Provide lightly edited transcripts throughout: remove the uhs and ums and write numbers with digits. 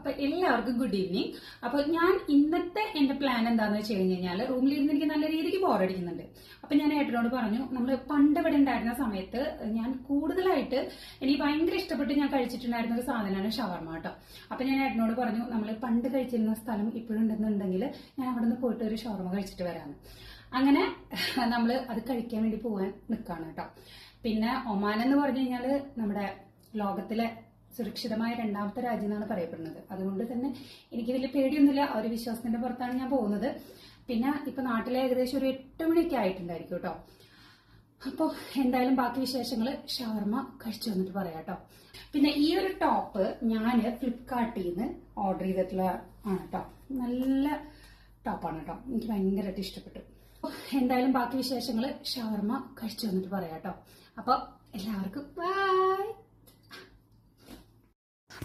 അപ്പോൾ എല്ലാവർക്കും good evening. അപ്പോൾ ഞാൻ ഇന്നത്തെ എൻ്റെ പ്ലാൻ എന്താണെന്ന് വെച്ച് കഴിഞ്ഞാൽ റൂമിലിരുന്ന് എനിക്ക് നല്ല രീതിക്ക് ബോറടിക്കുന്നുണ്ട്. അപ്പോൾ ഞാൻ ഏട്ടനോട് പറഞ്ഞു, നമ്മൾ പണ്ട് ഇവിടെ ഉണ്ടായിരുന്ന സമയത്ത് ഞാൻ കൂടുതലായിട്ട് എനിക്ക് ഭയങ്കര ഇഷ്ടപ്പെട്ട് ഞാൻ കഴിച്ചിട്ടുണ്ടായിരുന്ന ഒരു സാധനമാണ് ഷവർമ കേട്ടോ. അപ്പോൾ ഞാൻ ഏട്ടനോട് പറഞ്ഞു, നമ്മൾ പണ്ട് കഴിച്ചിരുന്ന സ്ഥലം ഇപ്പോഴും ഉണ്ടെന്നുണ്ടെങ്കിൽ ഞാൻ അവിടെ നിന്ന് പോയിട്ട് ഒരു ഷവർമ കഴിച്ചിട്ട് വരാമെന്ന്. അങ്ങനെ നമ്മൾ അത് കഴിക്കാൻ വേണ്ടി പോകാൻ നിൽക്കുകയാണ് കേട്ടോ. പിന്നെ ഒമാൻ എന്ന് പറഞ്ഞു കഴിഞ്ഞാൽ നമ്മുടെ ലോകത്തിലെ സുരക്ഷിതമായ രണ്ടാമത്തെ രാജ്യം എന്നാണ് പറയപ്പെടുന്നത്. അതുകൊണ്ട് തന്നെ എനിക്ക് വലിയ പേടിയൊന്നുമില്ല. ആ ഒരു വിശ്വാസത്തിന്റെ പുറത്താണ് ഞാൻ പോകുന്നത്. പിന്നെ ഇപ്പൊ നാട്ടിലെ ഏകദേശം ഒരു 8 മണിയൊക്കെ ആയിട്ടുണ്ടായിരിക്കും കേട്ടോ. അപ്പോൾ എന്തായാലും ബാക്കി വിശേഷങ്ങൾ ഷവർമ കഴിച്ചു വന്നിട്ട് പറയാം കേട്ടോ. പിന്നെ ഈ ഒരു ടോപ്പ് ഞാൻ ഫ്ലിപ്കാർട്ടിൽ നിന്ന് ഓർഡർ ചെയ്തിട്ടുള്ള ആണ് കേട്ടോ. നല്ല ടോപ്പാണ് കേട്ടോ, എനിക്ക് ഭയങ്കരമായിട്ട് ഇഷ്ടപ്പെട്ടു. എന്തായാലും ബാക്കി വിശേഷങ്ങൾ ഷവർമ കഴിച്ചു വന്നിട്ട് പറയാം കേട്ടോ. അപ്പോൾ എല്ലാവർക്കും ബൈ.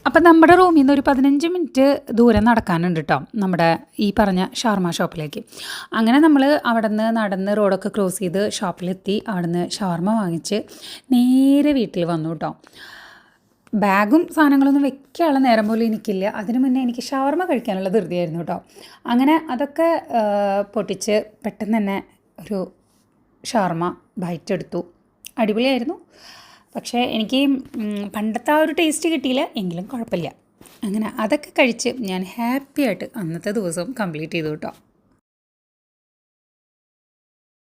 അപ്പം നമ്മുടെ റൂമിൽ നിന്ന് ഒരു 15 മിനിറ്റ് ദൂരം നടക്കാനുണ്ട് കേട്ടോ, നമ്മുടെ ഈ പറഞ്ഞ ഷവർമ ഷോപ്പിലേക്ക്. അങ്ങനെ നമ്മൾ അവിടെ നിന്ന് നടന്ന് റോഡൊക്കെ ക്രോസ് ചെയ്ത് ഷോപ്പിലെത്തി. അവിടെ നിന്ന് ഷവർമ വാങ്ങിച്ച് നേരെ വീട്ടിൽ വന്നു കേട്ടോ. ബാഗും സാധനങ്ങളൊന്നും വെക്കാനുള്ള നേരം പോലും എനിക്കില്ല. അതിനു മുന്നേ എനിക്ക് ഷവർമ കഴിക്കാനുള്ള ധൃതിയായിരുന്നു കേട്ടോ. അങ്ങനെ അതൊക്കെ പൊട്ടിച്ച് പെട്ടെന്ന് തന്നെ ഒരു ഷവർമ ബൈറ്റ് എടുത്തു. അടിപൊളിയായിരുന്നു. പക്ഷേ എനിക്ക് പണ്ടത്തെ ആ ഒരു ടേസ്റ്റ് കിട്ടിയില്ല, എങ്കിലും കുഴപ്പമില്ല. അങ്ങനെ അതൊക്കെ കഴിച്ച് ഞാൻ ഹാപ്പി ആയിട്ട് അന്നത്തെ ദിവസം കംപ്ലീറ്റ് ചെയ്തു കേട്ടോ.